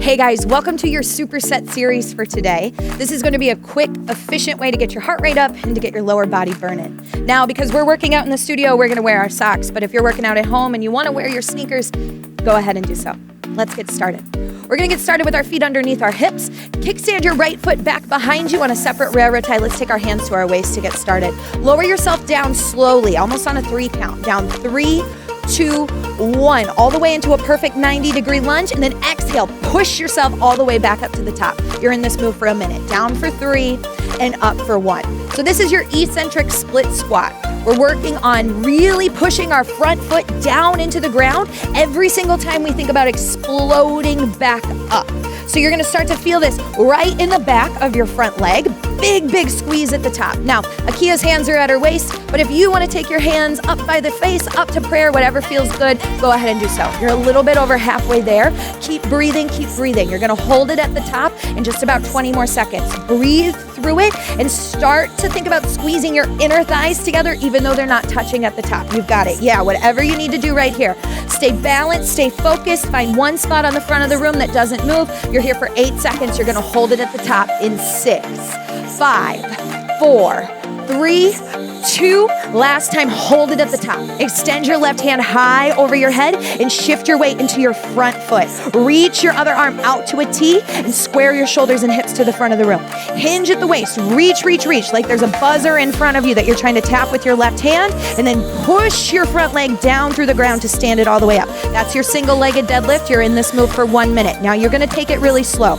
Hey guys, welcome to your superset series for today. This is going to be a quick, efficient way to get your heart rate up and to get your lower body burning. Now, because we're working out in the studio, we're going to wear our socks, but if you're working out at home and you want to wear your sneakers, go ahead and do so. Let's get started. We're going to get started with our feet underneath our hips. Kickstand your right foot back behind you on a separate railroad tie. Let's take our hands to our waist to get started. Lower yourself down slowly, almost on a 3 count. Down 3, 2, 1, all the way into a perfect 90-degree lunge, and then exhale, push yourself all the way back up to the top. You're in this move for a minute. Down for 3 and up for 1. So this is your eccentric split squat. We're working on really pushing our front foot down into the ground every single time we think about exploding back up. So you're gonna start to feel this right in the back of your front leg. Big squeeze at the top. Now, Akia's hands are at her waist, but if you wanna take your hands up by the face, up to prayer, whatever feels good, go ahead and do so. You're a little bit over halfway there. Keep breathing, keep breathing. You're gonna hold it at the top in just about 20 more seconds. Breathe through it and start to think about squeezing your inner thighs together even though they're not touching at the top. You've got it. Yeah, whatever you need to do right here. Stay balanced, stay focused, find one spot on the front of the room that doesn't move. You're here for 8 seconds. You're gonna hold it at the top in 6, 5, 4, 3, 2, last time, hold it at the top. Extend your left hand high over your head and shift your weight into your front foot. Reach your other arm out to a T and square your shoulders and hips to the front of the room. Hinge at the waist, reach, like there's a buzzer in front of you that you're trying to tap with your left hand, and then push your front leg down through the ground to stand it all the way up. That's your single-legged deadlift. You're in this move for 1 minute. Now you're gonna take it really slow.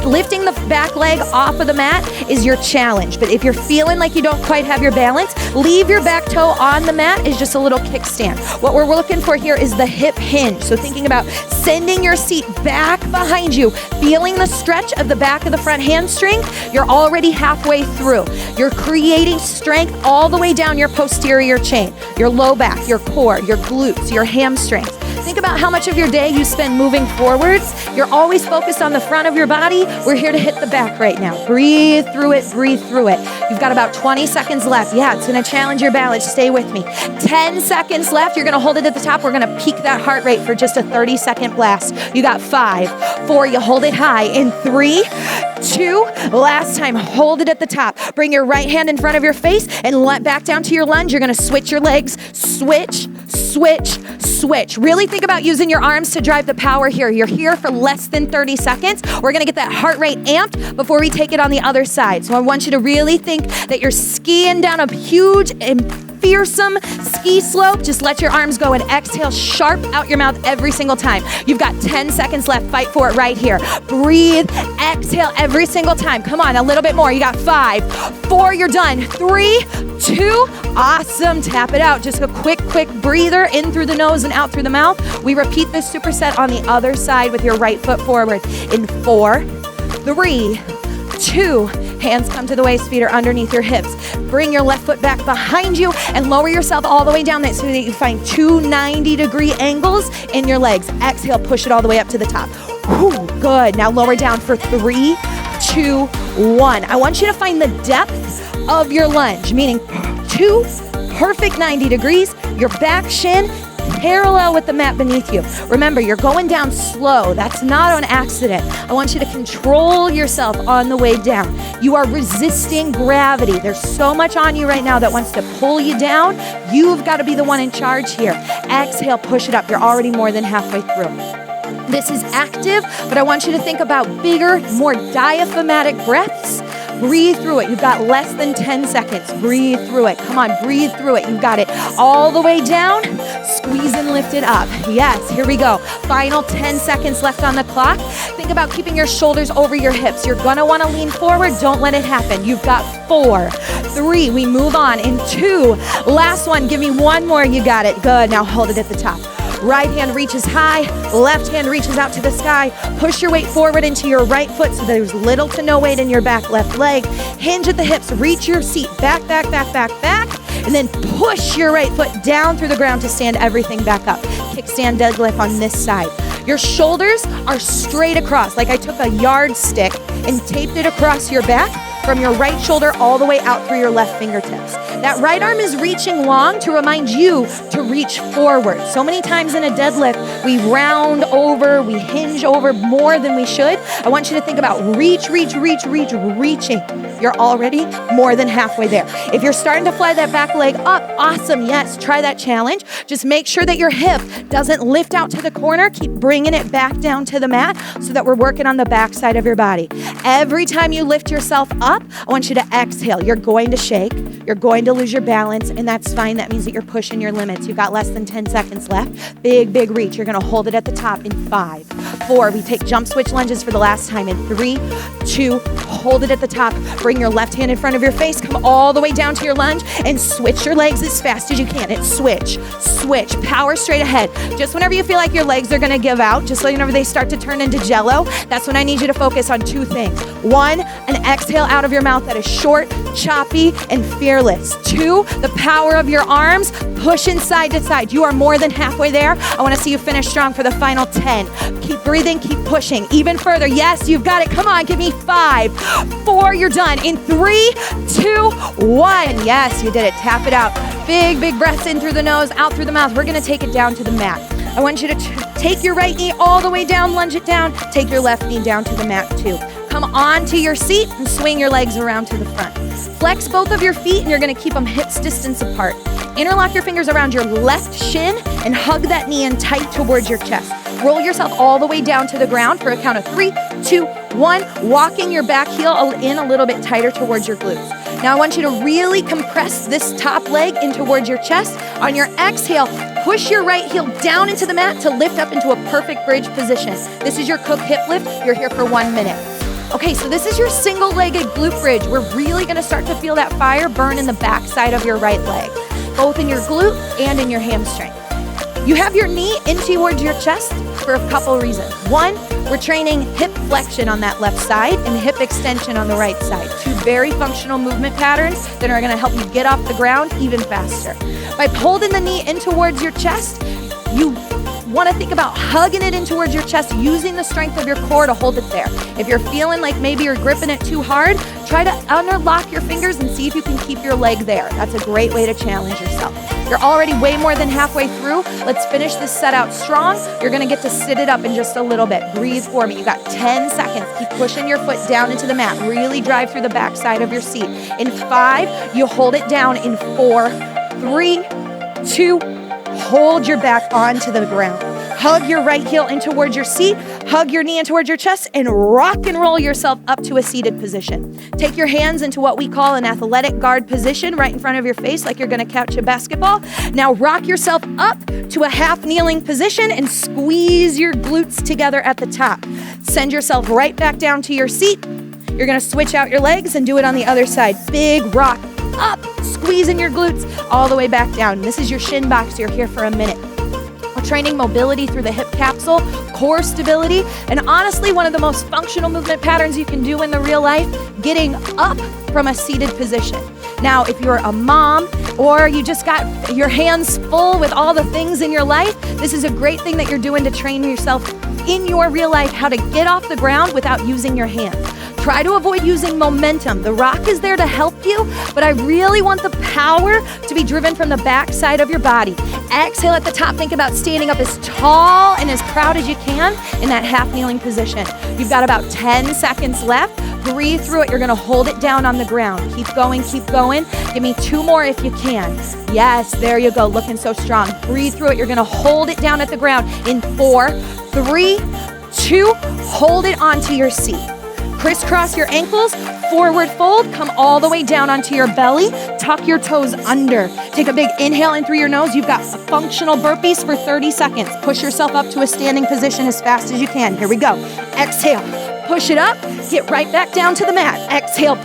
Lifting the back leg off of the mat is your challenge, but if you're feeling like you don't quite have your balance, leave your back toe on the mat is just a little kickstand. What we're looking for here is the hip hinge. So thinking about sending your seat back behind you, feeling the stretch of the back of the front hamstring, you're already halfway through. You're creating strength all the way down your posterior chain, your low back, your core, your glutes, your hamstrings. Think about how much of your day you spend moving forwards. You're always focused on the front of your body. We're here to hit the back right now. Breathe through it, breathe through it. You've got about 20 seconds left. Yeah, it's gonna challenge your balance. Stay with me. 10 seconds left. You're gonna hold it at the top. We're gonna peak that heart rate for just a 30-second blast. You got 5, 4, you hold it high in 3, 2, last time, hold it at the top. Bring your right hand in front of your face and let back down to your lunge. You're gonna switch your legs, switch. Really think about using your arms to drive the power here. You're here for less than 30 seconds. We're gonna get that heart rate amped before we take it on the other side. So I want you to really think that you're skiing down a huge and fearsome ski slope. Just let your arms go and exhale sharp out your mouth every single time. You've got 10 seconds left. Fight for it right here. Breathe, exhale every single time. Come on, a little bit more. You got 5, 4, you're done. 3, 2, awesome. Tap it out. Just a quick breather in through the nose and out through the mouth. We repeat this superset on the other side with your right foot forward in 4, 3, 2, hands come to the waist, feet are underneath your hips. Bring your left foot back behind you and lower yourself all the way down so that you find 2 90-degree angles in your legs. Exhale, push it all the way up to the top. Whew, good. Now lower down for 3, 2, 1. I want you to find the depth of your lunge, meaning 2 perfect 90 degrees, your back shin parallel with the mat beneath you. Remember, you're going down slow. That's not on accident. I want you to control yourself on the way down. You are resisting gravity. There's so much on you right now that wants to pull you down. You've got to be the one in charge here. Exhale, push it up. You're already more than halfway through. This is active, but I want you to think about bigger, more diaphragmatic breaths. Breathe through it. You've got less than 10 seconds. Breathe through it. Come on, breathe through it. You've got it all the way down. Squeeze and lift it up. Yes, here we go. Final 10 seconds left on the clock. Think about keeping your shoulders over your hips. You're gonna wanna lean forward. Don't let it happen. You've got 4, 3, we move on in 2. Last one, give me 1 more. You got it. Good, now hold it at the top. Right hand reaches high, left hand reaches out to the sky. Push your weight forward into your right foot so there's little to no weight in your back left leg. Hinge at the hips, reach your seat back, and then push your right foot down through the ground to stand everything back up. Kickstand deadlift on this side. Your shoulders are straight across, like I took a yardstick and taped it across your back from your right shoulder all the way out through your left fingertips. That right arm is reaching long to remind you to reach forward. So many times in a deadlift, we round over, we hinge over more than we should. I want you to think about reaching. You're already more than halfway there. If you're starting to fly that back leg up, awesome, yes, try that challenge. Just make sure that your hip doesn't lift out to the corner. Keep bringing it back down to the mat so that we're working on the back side of your body. Every time you lift yourself up, I want you to exhale. You're going to shake. You're going to lose your balance, and that's fine. That means that you're pushing your limits. You've got less than 10 seconds left. Big reach. You're going to hold it at the top in 5, 4. We take jump switch lunges for the last time in 3, 2. Hold it at the top. Bring your left hand in front of your face. Come all the way down to your lunge and switch your legs as fast as you can. It's switch. Power straight ahead. Just whenever you feel like your legs are going to give out, just whenever they start to turn into jello, that's when I need you to focus on 2 things. 1, an exhale out of your mouth that is short, choppy, and fearless. 2, the power of your arms pushing side to side. You are more than halfway there. I want to see you finish strong for the final 10. Keep breathing, keep pushing. Even further. Yes, you've got it. Come on, give me 5, 4, you're done. In 3, 2, 1. Yes, you did it. Tap it out. Big breaths in through the nose, out through the mouth. We're going to take it down to the mat. I want you to take your right knee all the way down, lunge it down. Take your left knee down to the mat too. Come onto your seat and swing your legs around to the front. Flex both of your feet and you're going to keep them hips distance apart. Interlock your fingers around your left shin and hug that knee in tight towards your chest. Roll yourself all the way down to the ground for a count of 3, 2, 1. Walking your back heel in a little bit tighter towards your glutes. Now I want you to really compress this top leg in towards your chest. On your exhale, push your right heel down into the mat to lift up into a perfect bridge position. This is your Cook hip lift. You're here for 1 minute. Okay, so this is your single-legged glute bridge. We're really gonna start to feel that fire burn in the back side of your right leg, both in your glute and in your hamstring. You have your knee in towards your chest for a couple reasons. 1, we're training hip flexion on that left side and hip extension on the right side. 2 very functional movement patterns that are gonna help you get off the ground even faster. By holding the knee in towards your chest, you want to think about hugging it in towards your chest, using the strength of your core to hold it there. If you're feeling like maybe you're gripping it too hard, try to interlock your fingers and see if you can keep your leg there. That's a great way to challenge yourself. You're already way more than halfway through. Let's finish this set out strong. You're going to get to sit it up in just a little bit. Breathe for me. You got 10 seconds. Keep pushing your foot down into the mat. Really drive through the back side of your seat. In 5, you hold it down. In 4, 3, 2, hold your back onto the ground. Hug your right heel in towards your seat, hug your knee in towards your chest, and rock and roll yourself up to a seated position. Take your hands into what we call an athletic guard position right in front of your face like you're gonna catch a basketball. Now rock yourself up to a half kneeling position and squeeze your glutes together at the top. Send yourself right back down to your seat. You're gonna switch out your legs and do it on the other side. Big rock up, squeezing your glutes all the way back down. This is your shin box. You're here for a minute. We're training mobility through the hip capsule, core stability, and honestly, one of the most functional movement patterns you can do in the real life, getting up from a seated position. Now, if you're a mom or you just got your hands full with all the things in your life, this is a great thing that you're doing to train yourself in your real life how to get off the ground without using your hands. Try to avoid using momentum. The rock is there to help you, but I really want the power to be driven from the back side of your body. Exhale at the top. Think about standing up as tall and as proud as you can in that half kneeling position. You've got about 10 seconds left. Breathe through it. You're gonna hold it down on the ground. Keep going, keep going. Give me 2 more if you can. Yes, there you go, looking so strong. Breathe through it. You're gonna hold it down at the ground in 4, 3, 2, hold it onto your seat. Crisscross your ankles, forward fold, come all the way down onto your belly, tuck your toes under. Take a big inhale in through your nose. You've got functional burpees for 30 seconds. Push yourself up to a standing position as fast as you can. Here we go. Exhale, push it up, get right back down to the mat. Exhale,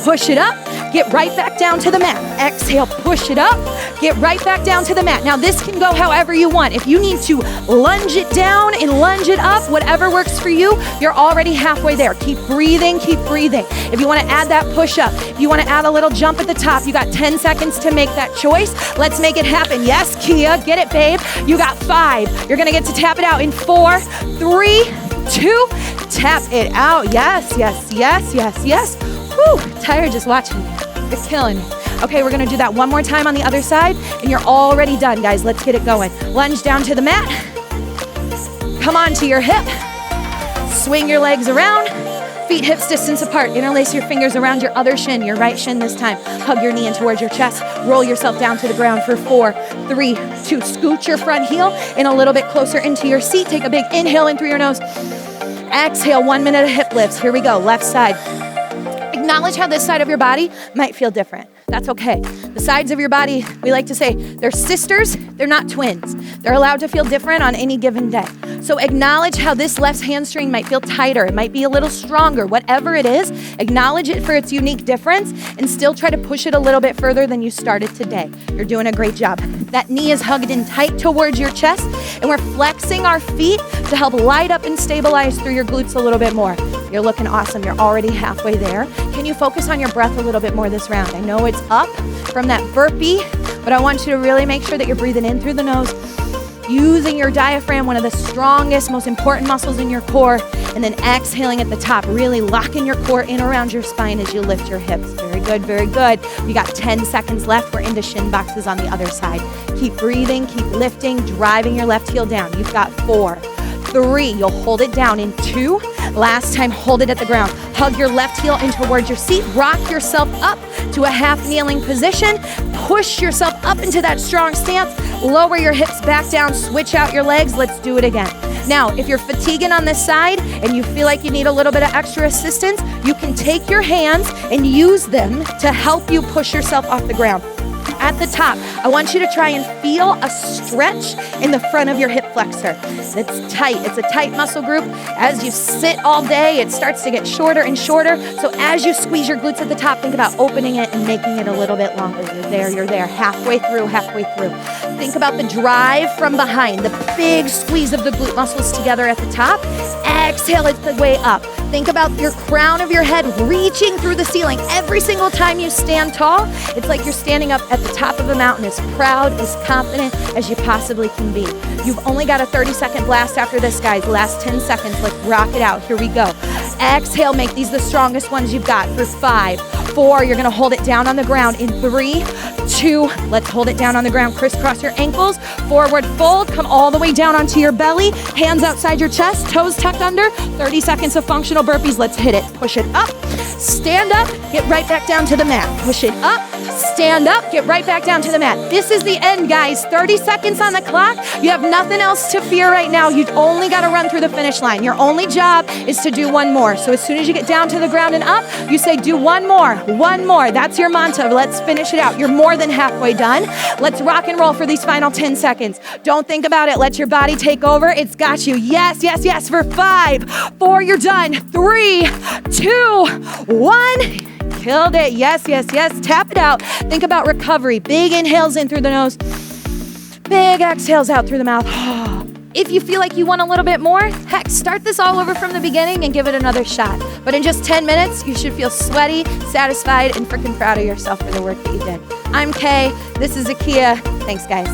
push it up, get right back down to the mat. Exhale, push it up, get right back down to the mat. Now this can go however you want. If you need to lunge it down and lunge it up, whatever works for you, you're already halfway there. Keep breathing, keep breathing. If you want to add that push up, if you want to add a little jump at the top, you got 10 seconds to make that choice. Let's make it happen. Yes, Kia, get it, babe. You got 5. You're going to get to tap it out in 4, 3, 2, tap it out. Yes, yes, yes, yes, yes. Whew, tired just watching you. You're killing me. Okay, we're gonna do that one more time on the other side, and you're already done, guys. Let's get it going. Lunge down to the mat. Come on to your hip. Swing your legs around. Feet hips distance apart. Interlace your fingers around your other shin, your right shin this time. Hug your knee in towards your chest. Roll yourself down to the ground for 4, 3, 2. Scoot your front heel in a little bit closer into your seat. Take a big inhale in through your nose. Exhale, 1 minute of hip lifts. Here we go, left side. Acknowledge how this side of your body might feel different. That's okay. The sides of your body, we like to say, they're sisters, they're not twins. They're allowed to feel different on any given day. So acknowledge how this left hamstring might feel tighter. It might be a little stronger. Whatever it is, acknowledge it for its unique difference and still try to push it a little bit further than you started today. You're doing a great job. That knee is hugged in tight towards your chest, and we're flexing our feet to help light up and stabilize through your glutes a little bit more. You're looking awesome. You're already halfway there. Can you focus on your breath a little bit more this round? I know it's up from that burpee, but I want you to really make sure that you're breathing in through the nose, using your diaphragm, one of the strongest, most important muscles in your core, and then exhaling at the top, really locking your core in around your spine as you lift your hips. Very good, very good. We got 10 seconds left. We're into shin boxes on the other side. Keep breathing, keep lifting, driving your left heel down. You've got 4, 3, you'll hold it down in 2. Last time, hold it at the ground. Hug your left heel in towards your seat. Rock yourself up to a half kneeling position. Push yourself up into that strong stance. Lower your hips back down. Switch out your legs. Let's do it again. Now, if you're fatiguing on this side and you feel like you need a little bit of extra assistance, you can take your hands and use them to help you push yourself off the ground. At the top, I want you to try and feel a stretch in the front of your hip flexor. It's tight. It's a tight muscle group. As you sit all day, it starts to get shorter and shorter. So as you squeeze your glutes at the top, think about opening it and making it a little bit longer. You're there, halfway through, halfway through. Think about the drive from behind, the big squeeze of the glute muscles together at the top. Exhale, it's the way up. Think about your crown of your head reaching through the ceiling. Every single time you stand tall, it's like you're standing up at the top of a mountain, as proud, as confident as you possibly can be. You've only got a 30-second blast after this, guys. Last 10 seconds, let's rock it out. Here we go. Exhale, make these the strongest ones you've got for 5, 4, you're gonna hold it down on the ground in 3, 2, let's hold it down on the ground. Crisscross your ankles, forward fold, come all the way down onto your belly, hands outside your chest, toes tucked under, 30 seconds of functional burpees. Let's hit it. Push it up, stand up, get right back down to the mat. Push it up, stand up, get right back down to the mat. This is the end, guys. 30 seconds on the clock. You have nothing else to fear right now. You've only got to run through the finish line. Your only job is to do one more. So as soon as you get down to the ground and up, you say, do one more, one more. That's your mantra. Let's finish it out. You're more than halfway done. Let's rock and roll for these final 10 seconds. Don't think about it. Let your body take over. It's got you. Yes, yes, yes. For 5, 4, you're done. 3, 2, 1. Killed it. Yes, yes, yes. Tap it out. Think about recovery. Big inhales in through the nose. Big exhales out through the mouth. If you feel like you want a little bit more, heck, start this all over from the beginning and give it another shot. But in just 10 minutes, you should feel sweaty, satisfied, and freaking proud of yourself for the work that you did. I'm Kay. This is Akia. Thanks, guys.